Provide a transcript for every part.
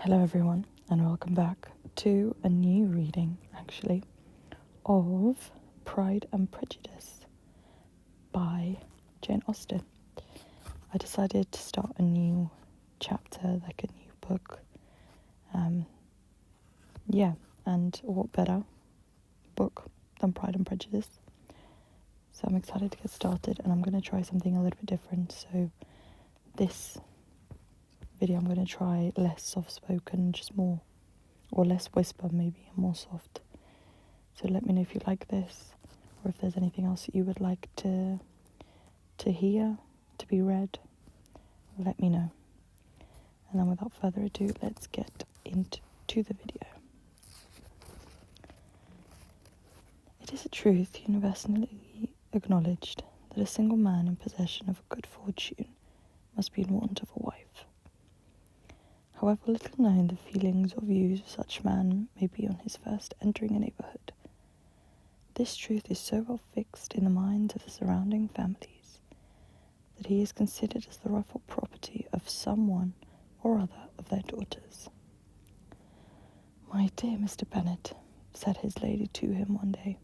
Hello everyone, and welcome back to a new reading, actually, of Pride and Prejudice by Jane Austen. I decided to start a new chapter, like a new book. And what better book than Pride and Prejudice? So I'm excited to get started, and I'm going to try something a little bit different. So this video I'm going to try less soft-spoken, just more, or less whisper maybe, and more soft. So let me know if you like this, or if there's anything else that you would like to hear, to be read. Let me know. And then without further ado, let's get into the video. It is a truth universally acknowledged that a single man in possession of a good fortune must be in want of a wife. However little known the feelings or views of such man may be on his first entering a neighbourhood, this truth is so well fixed in the minds of the surrounding families that he is considered as the rightful property of some one or other of their daughters. "My dear Mr. Bennet," said his lady to him one day,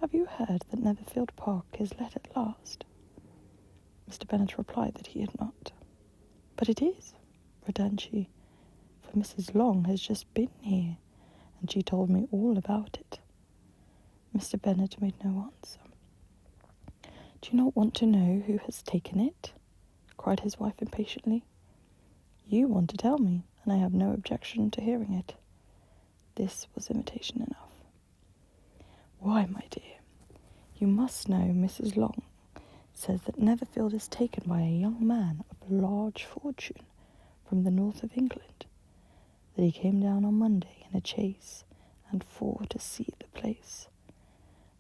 "have you heard that Netherfield Park is let at last?" Mr. Bennet replied that he had not. "But it is," returned she, "for Mrs. Long has just been here, and she told me all about it." Mr. Bennet made no answer. "Do you not want to know who has taken it?" cried his wife impatiently. "You want to tell me, and I have no objection to hearing it." This was invitation enough. "Why, my dear, you must know Mrs. Long says that Netherfield is taken by a young man of large fortune from the north of England, that he came down on Monday in a chaise and four to see the place,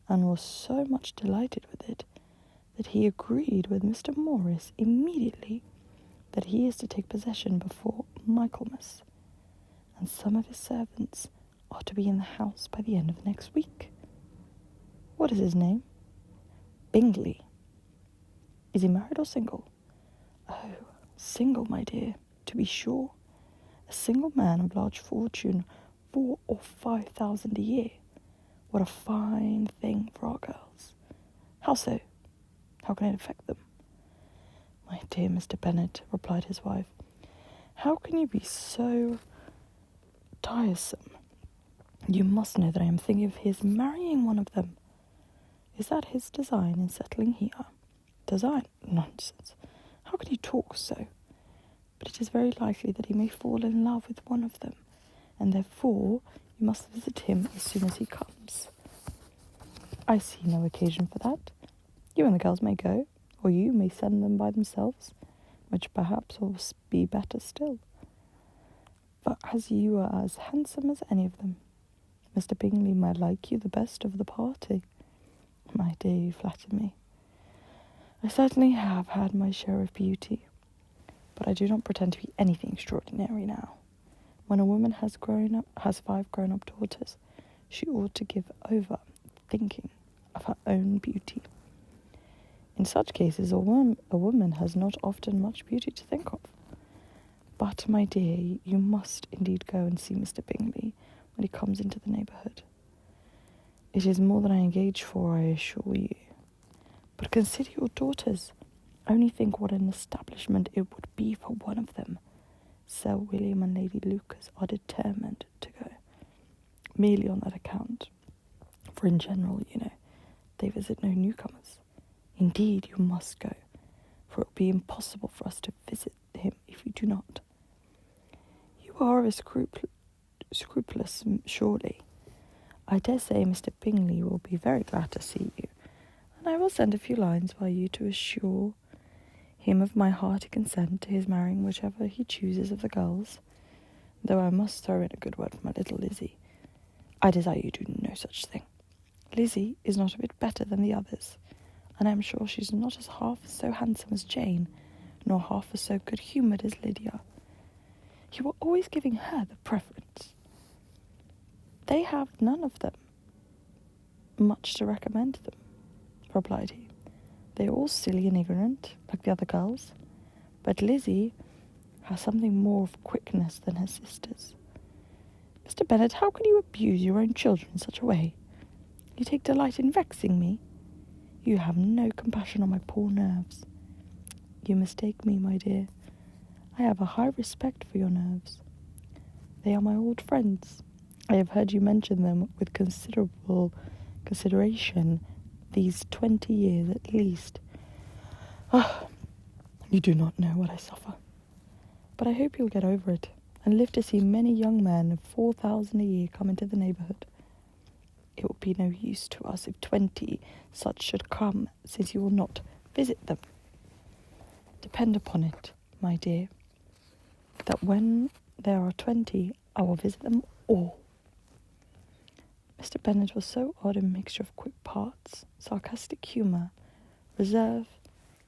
and was so much delighted with it that he agreed with Mr. Morris immediately that he is to take possession before Michaelmas, and some of his servants are to be in the house by the end of next week. What is his name?" "Bingley." "Is he married or single?" "Oh, single, my dear, to be sure. A single man of large fortune, 4,000 or 5,000 a year. What a fine thing for our girls." "How so? How can it affect them?" "My dear Mr. Bennet," replied his wife, "how can you be so tiresome? You must know that I am thinking of his marrying one of them." "Is that his design in settling here?" "Design? Nonsense. How can you talk so? But it is very likely that he may fall in love with one of them, and therefore you must visit him as soon as he comes." "I see no occasion for that. You and the girls may go, or you may send them by themselves, which perhaps will be better still. But as you are as handsome as any of them, Mr. Bingley might like you the best of the party." "My dear, you flatter me. I certainly have had my share of beauty, but I do not pretend to be anything extraordinary now. When a woman has 5 grown-up daughters, she ought to give over thinking of her own beauty. In such cases, a woman has not often much beauty to think of. But, my dear, you must indeed go and see Mr. Bingley when he comes into the neighbourhood. It is more than I engage for, I assure you. But consider your daughters. Only think what an establishment it would be for one of them. Sir William and Lady Lucas are determined to go, merely on that account. For in general, you know, they visit no newcomers. Indeed, you must go, for it will be impossible for us to visit him if you do not. You are as scrupulous, surely. I dare say Mr. Bingley will be very glad to see you, and I will send a few lines by you to assure him of my hearty consent to his marrying whichever he chooses of the girls, though I must throw in a good word for my little Lizzie. I desire you do no such thing. Lizzie is not a bit better than the others, and I am sure she's not as half so handsome as Jane, nor half as so good-humoured as Lydia. You are always giving her the preference. They have none of them much to recommend them," replied he. "They are all silly and ignorant, like the other girls. But Lizzie has something more of quickness than her sisters. Mr. Bennet, how can you abuse your own children in such a way? You take delight in vexing me. You have no compassion on my poor nerves. You mistake me, my dear. I have a high respect for your nerves. They are my old friends. I have heard you mention them with considerable consideration these 20 years at least. You do not know what I suffer. But I hope you'll get over it, and live to see many young men of 4,000 a year come into the neighbourhood. It will be no use to us if 20 such should come, since you will not visit them. Depend upon it, my dear, that when there are 20, I will visit them all. Mr. Bennet was so odd a mixture of quick parts, sarcastic humour, reserve,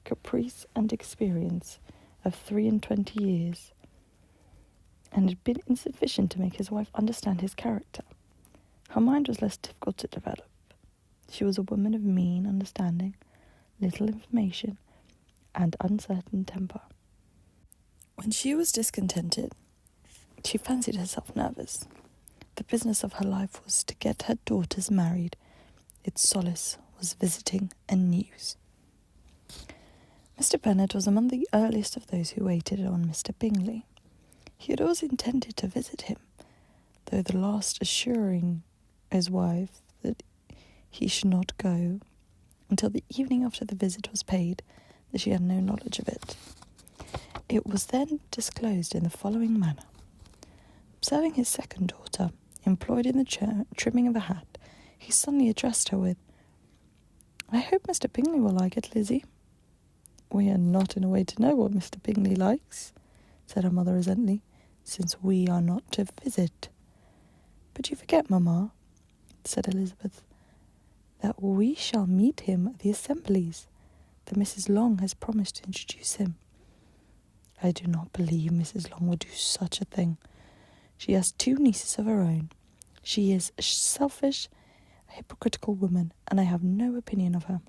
caprice, and experience of 23 years, and had been insufficient to make his wife understand his character. Her mind was less difficult to develop. She was a woman of mean understanding, little information, and uncertain temper. When she was discontented, she fancied herself nervous. The business of her life was to get her daughters married. Its solace was visiting and news. Mr. Bennet was among the earliest of those who waited on Mr. Bingley. He had always intended to visit him, though the last assuring his wife that he should not go until the evening after the visit was paid, that she had no knowledge of it. It was then disclosed in the following manner. Observing his second daughter employed in the trimming of a hat, he suddenly addressed her with, "I hope Mr. Bingley will like it, Lizzie." "We are not in a way to know what Mr. Bingley likes," said her mother resentfully, "since we are not to visit." "But you forget, mamma," said Elizabeth, "that we shall meet him at the assemblies, that Mrs. Long has promised to introduce him." "I do not believe Mrs. Long would do such a thing. She has 2 nieces of her own. She is a selfish, hypocritical woman, and I have no opinion of her."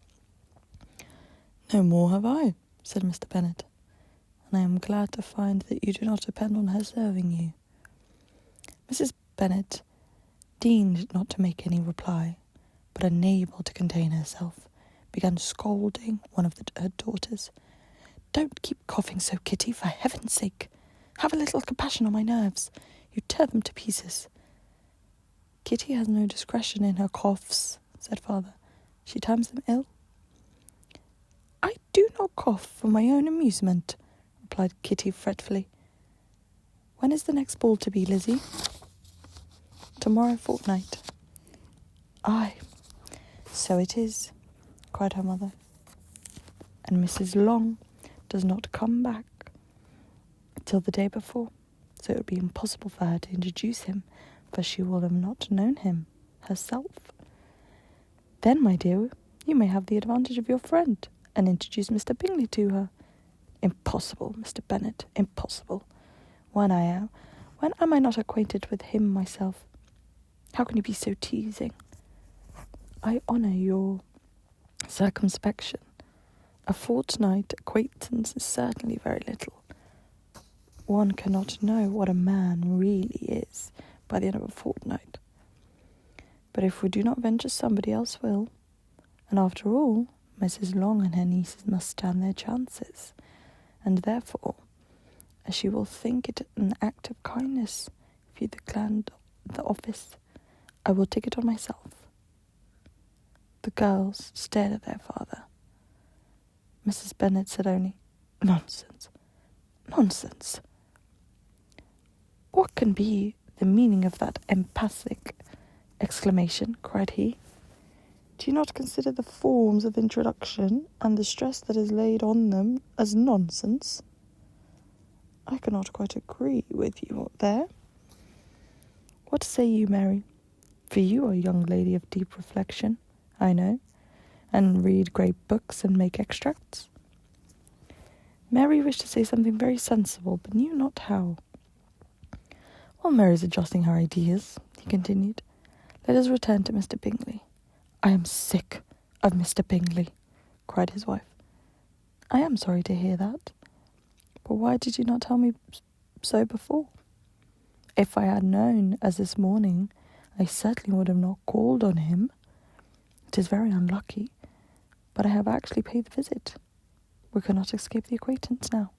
"No more have I," said Mr. Bennet, "and I am glad to find that you do not depend on her serving you." Mrs. Bennet deigned not to make any reply, but unable to contain herself, began scolding one of her daughters. "Don't keep coughing so, Kitty, for heaven's sake. Have a little compassion on my nerves. You tear them to pieces." "Kitty has no discretion in her coughs," said father. "She times them ill." "I do not cough for my own amusement," replied Kitty fretfully. "When is the next ball to be, Lizzie?" "Tomorrow fortnight." "Aye, so it is," cried her mother. "And Mrs. Long does not come back till the day before, so it would be impossible for her to introduce him, for she will have not known him herself. Then, my dear, you may have the advantage of your friend, and introduce Mr. Bingley to her." "Impossible, Mr. Bennet, impossible. When am I not acquainted with him myself? How can you be so teasing?" "I honour your circumspection. A fortnight acquaintance is certainly very little. One cannot know what a man really is by the end of a fortnight. But if we do not venture, somebody else will. And after all, Mrs. Long and her nieces must stand their chances, and therefore, as she will think it an act of kindness if you decline the office, I will take it on myself." The girls stared at their father. Mrs. Bennet said only, "Nonsense, nonsense. What can be the meaning of that emphatic exclamation?" cried he. "Do you not consider the forms of introduction and the stress that is laid on them as nonsense?" "I cannot quite agree with you there. What say you, Mary? For you are a young lady of deep reflection, I know, and read great books and make extracts." Mary wished to say something very sensible, but knew not how. "While Mary is adjusting her ideas," he continued, "let us return to Mr. Bingley." "I am sick of Mr. Bingley," cried his wife. "I am sorry to hear that. But why did you not tell me so before? If I had known, as this morning, I certainly would have not called on him. It is very unlucky, but I have actually paid the visit. We cannot escape the acquaintance now."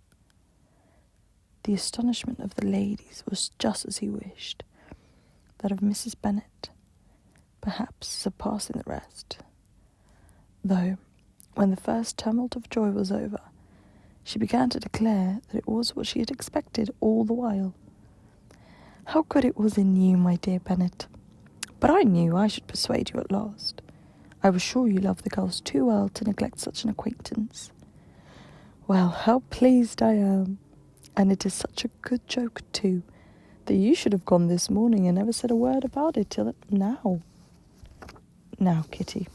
The astonishment of the ladies was just as he wished, that of Mrs. Bennet, perhaps surpassing the rest, though, when the first tumult of joy was over, she began to declare that it was what she had expected all the while. "How good it was in you, my dear Bennet! But I knew I should persuade you at last. I was sure you loved the girls too well to neglect such an acquaintance. Well, how pleased I am! And it is such a good joke too, that you should have gone this morning and never said a word about it till now. Now, Kitty,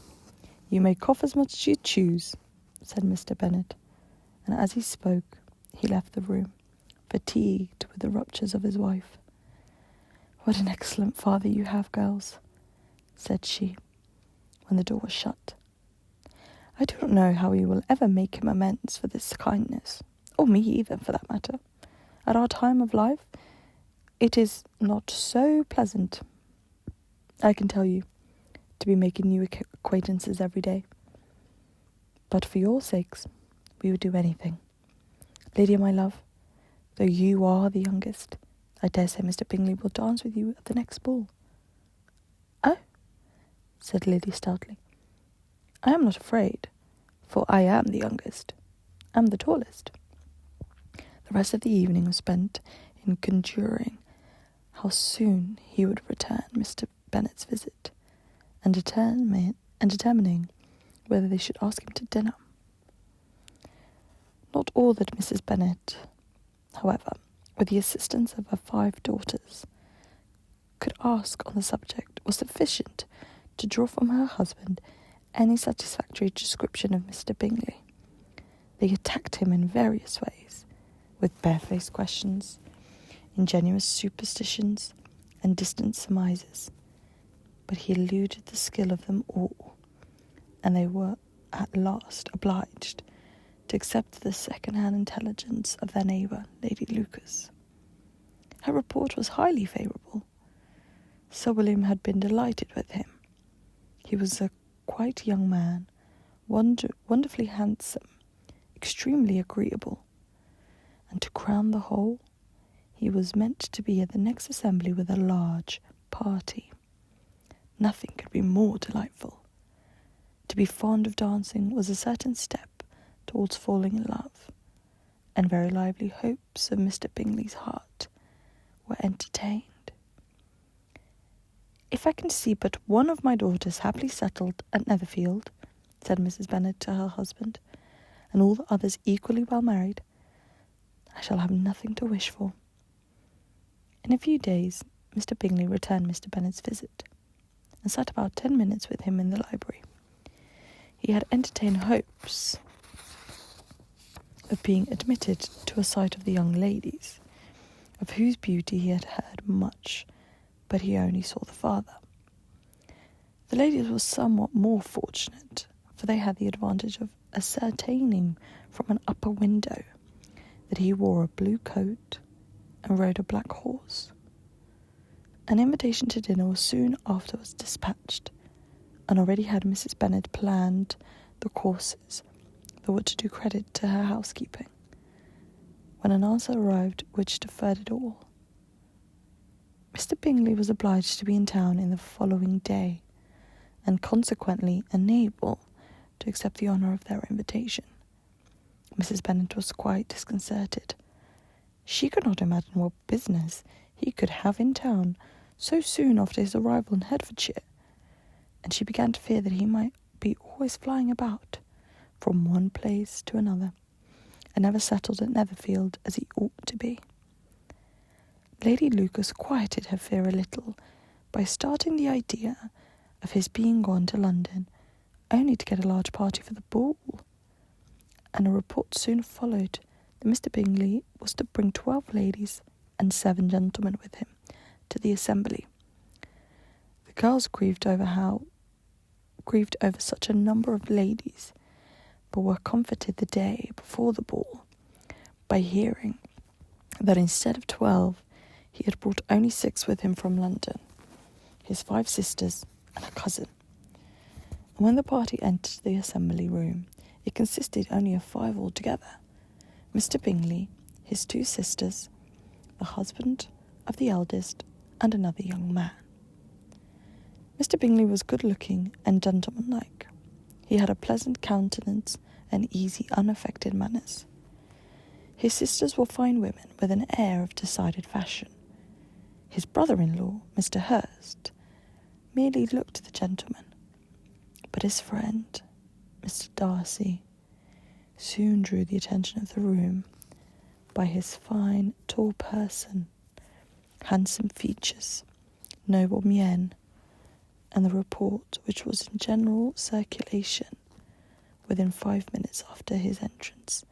you may cough as much as you choose," said Mr. Bennet, and as he spoke, he left the room, fatigued with the ruptures of his wife. "What an excellent father you have, girls," said she, when the door was shut. "I do not know how we will ever make him amends for this kindness, or me either, for that matter. At our time of life, it is not so pleasant, I can tell you, to be making new acquaintances every day. But for your sakes, we would do anything. Lydia, my love, though you are the youngest, I dare say Mr. Bingley will dance with you at the next ball." "Oh," said Lydia stoutly, "I am not afraid, for I am the youngest, am the tallest." The rest of the evening was spent in conjuring how soon he would return Mr. Bennet's visit, and determining whether they should ask him to dinner. Not all that Mrs. Bennet, however, with the assistance of her 5 daughters, could ask on the subject was sufficient to draw from her husband any satisfactory description of Mr. Bingley. They attacked him in various ways, with barefaced questions, ingenuous superstitions, and distant surmises, but he eluded the skill of them all, and they were at last obliged to accept the second-hand intelligence of their neighbour, Lady Lucas. Her report was highly favourable. Sir William had been delighted with him. He was a quite young man, wonderfully handsome, extremely agreeable, and to crown the whole, he was meant to be at the next assembly with a large party. Nothing could be more delightful. To be fond of dancing was a certain step towards falling in love, and very lively hopes of Mr. Bingley's heart were entertained. "If I can see but one of my daughters happily settled at Netherfield," said Mrs. Bennet to her husband, "and all the others equally well married, I shall have nothing to wish for." In a few days, Mr. Bingley returned Mr. Bennet's visit, and sat about 10 minutes with him in the library. He had entertained hopes of being admitted to a sight of the young ladies, of whose beauty he had heard much, but he only saw the father. The ladies were somewhat more fortunate, for they had the advantage of ascertaining from an upper window that he wore a blue coat and rode a black horse. An invitation to dinner was soon afterwards dispatched, and already had Mrs. Bennet planned the courses that were to do credit to her housekeeping, when an answer arrived which deferred it all. Mr. Bingley was obliged to be in town in the following day, and consequently unable to accept the honour of their invitation. Mrs. Bennet was quite disconcerted. She could not imagine what business he could have in town so soon after his arrival in Hertfordshire, and she began to fear that he might be always flying about from one place to another, and never settled at Netherfield as he ought to be. Lady Lucas quieted her fear a little by starting the idea of his being gone to London only to get a large party for the ball, and a report soon followed that Mr. Bingley was to bring 12 ladies and 7 gentlemen with him to the assembly. The girls grieved over such a number of ladies, but were comforted the day before the ball by hearing that instead of 12, he had brought only 6 with him from London, his 5 sisters and a cousin. And when the party entered the assembly room, it consisted only of 5 altogether: Mr. Bingley, his 2 sisters, the husband of the eldest, and another young man. Mr. Bingley was good-looking and gentlemanlike. He had a pleasant countenance and easy, unaffected manners. His sisters were fine women with an air of decided fashion. His brother-in-law, Mr. Hurst, merely looked the gentleman, but his friend, Mr. Darcy, soon drew the attention of the room by his fine, tall person, handsome features, noble mien, and the report which was in general circulation within 5 minutes after his entrance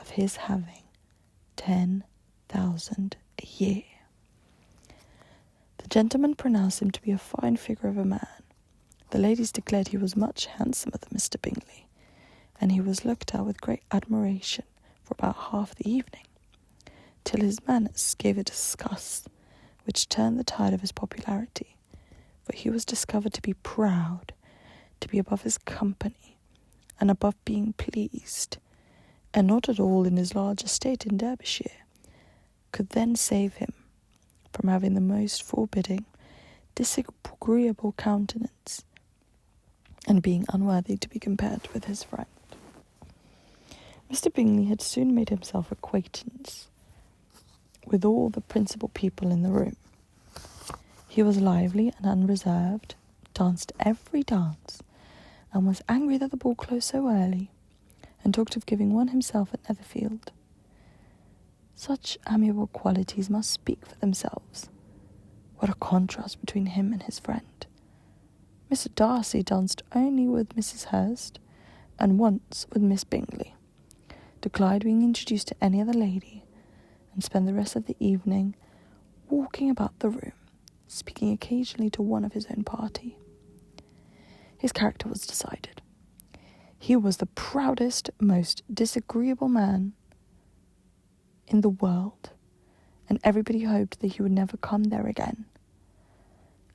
of his having 10,000 a year. The gentleman pronounced him to be a fine figure of a man. The ladies declared he was much handsomer than Mr. Bingley, and he was looked at with great admiration for about half the evening, till his manners gave a disgust which turned the tide of his popularity, for he was discovered to be proud, to be above his company, and above being pleased, and not at all in his large estate in Derbyshire, could then save him from having the most forbidding, disagreeable countenance, and being unworthy to be compared with his friend. Mr. Bingley had soon made himself acquaintance with all the principal people in the room. He was lively and unreserved, danced every dance, and was angry that the ball closed so early, and talked of giving one himself at Netherfield. Such amiable qualities must speak for themselves. What a contrast between him and his friend! Mr. Darcy danced only with Mrs. Hurst, and once with Miss Bingley, declined being introduced to any other lady, and spent the rest of the evening walking about the room, speaking occasionally to one of his own party. His character was decided. He was the proudest, most disagreeable man in the world, and everybody hoped that he would never come there again.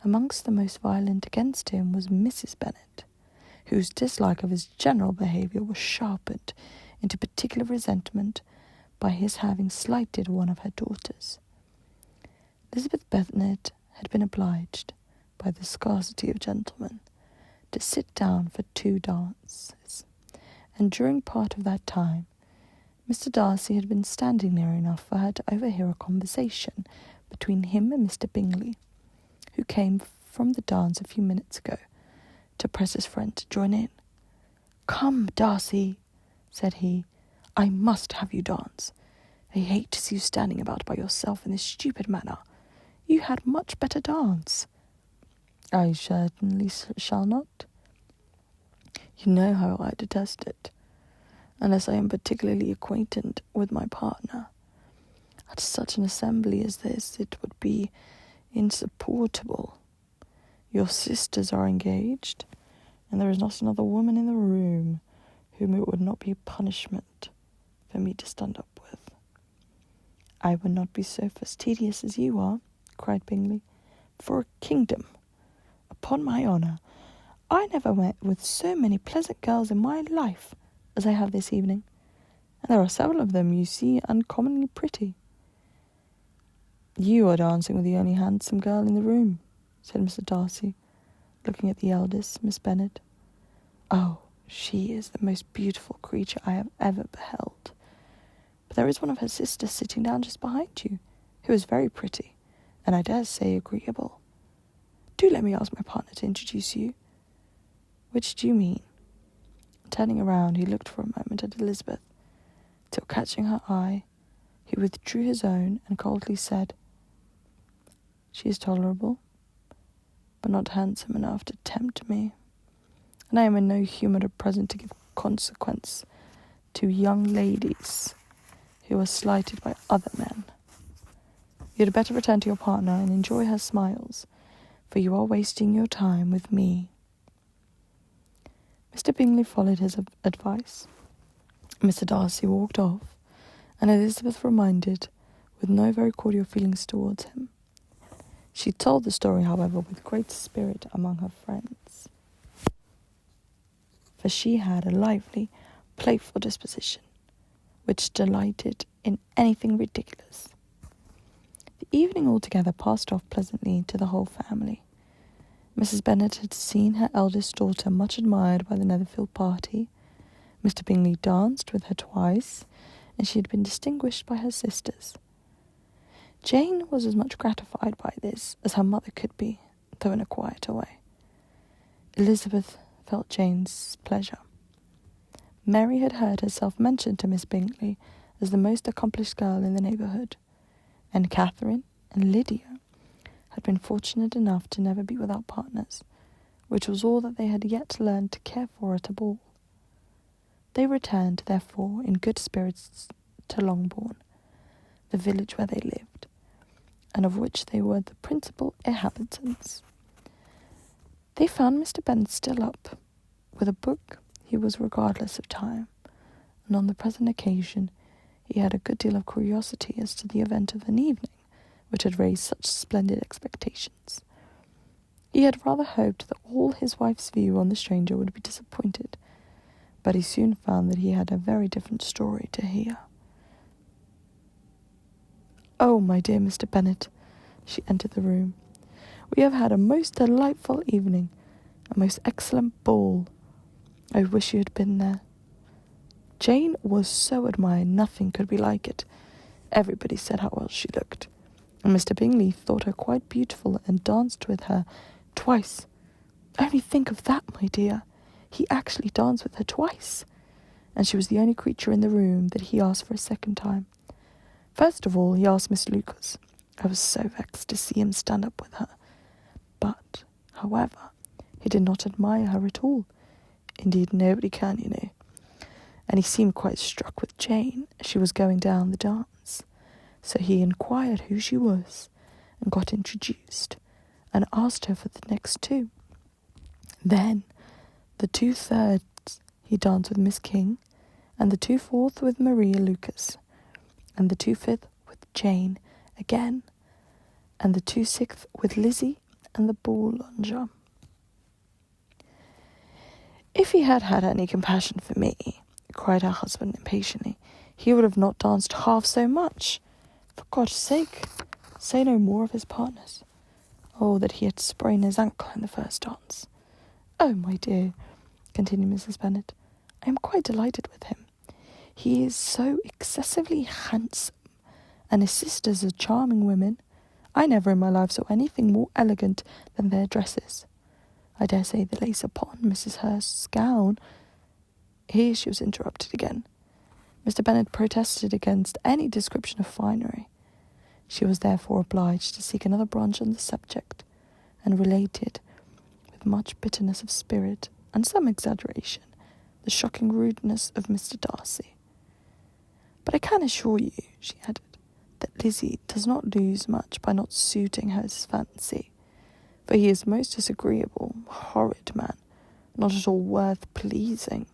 Amongst the most violent against him was Mrs. Bennet, whose dislike of his general behaviour was sharpened into particular resentment by his having slighted one of her daughters. Elizabeth Bennet had been obliged, by the scarcity of gentlemen, to sit down for 2 dances, and during part of that time Mr. Darcy had been standing near enough for her to overhear a conversation between him and Mr. Bingley, who came from the dance a few minutes ago to press his friend to join in. "Come, Darcy," said he, "I must have you dance. I hate to see you standing about by yourself in this stupid manner. You had much better dance." "I certainly shall not. You know how I detest it, unless I am particularly acquainted with my partner. At such an assembly as this, it would be insupportable. Your sisters are engaged, and there is not another woman in the room whom it would not be punishment for me to stand up with." "I would not be so fastidious as you are," cried Bingley, "for a kingdom. Upon my honour, I never met with so many pleasant girls in my life as I have this evening, and there are several of them, you see, uncommonly pretty." "You are dancing with the only handsome girl in the room," said Mr. Darcy, looking at the eldest, Miss Bennet. "Oh, she is the most beautiful creature I have ever beheld. But there is one of her sisters sitting down just behind you, who is very pretty, and I dare say agreeable. Do let me ask my partner to introduce you." "Which do you mean?" Turning around, he looked for a moment at Elizabeth, till catching her eye, he withdrew his own and coldly said, "She is tolerable, but not handsome enough to tempt me, and I am in no humour at present to give consequence to young ladies who are slighted by other men. You had better return to your partner and enjoy her smiles, for you are wasting your time with me." Mr. Bingley followed his advice. Mr. Darcy walked off, and Elizabeth reminded, with no very cordial feelings towards him. She told the story, however, with great spirit among her friends, for she had a lively, playful disposition, which delighted in anything ridiculous. The evening altogether passed off pleasantly to the whole family. Mrs. Bennet had seen her eldest daughter much admired by the Netherfield party. Mr. Bingley danced with her twice, and she had been distinguished by her sisters. Jane was as much gratified by this as her mother could be, though in a quieter way. Elizabeth felt Jane's pleasure. Mary had heard herself mentioned to Miss Bingley as the most accomplished girl in the neighbourhood, and Catherine and Lydia had been fortunate enough to never be without partners, which was all that they had yet learned to care for at a ball. They returned, therefore, in good spirits to Longbourn, the village where they lived, and of which they were the principal inhabitants. They found Mr. Bennet still up. With a book he was regardless of time, and on the present occasion he had a good deal of curiosity as to the event of an evening which had raised such splendid expectations. He had rather hoped that all his wife's view on the stranger would be disappointed, but he soon found that he had a very different story to hear. "Oh, my dear Mr. Bennet," she entered the room, "we have had a most delightful evening, a most excellent ball. I wish you had been there. Jane was so admired, nothing could be like it. Everybody said how well she looked, and Mr. Bingley thought her quite beautiful and danced with her twice. Only think of that, my dear. He actually danced with her twice, and she was the only creature in the room that he asked for a second time. First of all, he asked Miss Lucas. I was so vexed to see him stand up with her. But, however, he did not admire her at all. Indeed, nobody can, you know. And he seemed quite struck with Jane as she was going down the dance. So he inquired who she was, and got introduced, and asked her for the next two. Then, the 2/3 he danced with Miss King, and the 2/4 with Maria Lucas, and the 2/5 with Jane again, and the 2/6 with Lizzie and the Boulanger. If he had had any compassion for me," cried her husband impatiently, "he would have not danced half so much. For God's sake, say no more of his partners. Oh, that he had sprained his ankle in the first dance. Oh, my dear," continued Mrs. Bennet, "I am quite delighted with him. He is so excessively handsome, and his sisters are charming women. I never in my life saw anything more elegant than their dresses. I dare say the lace upon Mrs. Hurst's gown—" Here she was interrupted again. Mr. Bennet protested against any description of finery. She was therefore obliged to seek another branch on the subject, and related, with much bitterness of spirit and some exaggeration, the shocking rudeness of Mr. Darcy. "But I can assure you," she added, "that Lizzie does not lose much by not suiting her fancy, for he is most disagreeable, horrid man, not at all worth pleasing,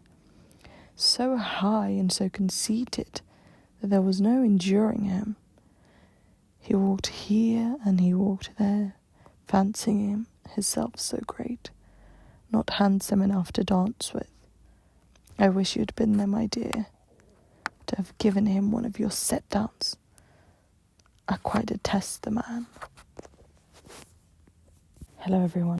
so high and so conceited that there was no enduring him. He walked here and he walked there, fancying himself so great, not handsome enough to dance with. I wish you had been there, my dear, to have given him one of your set-downs. I quite detest the man." Hello, everyone.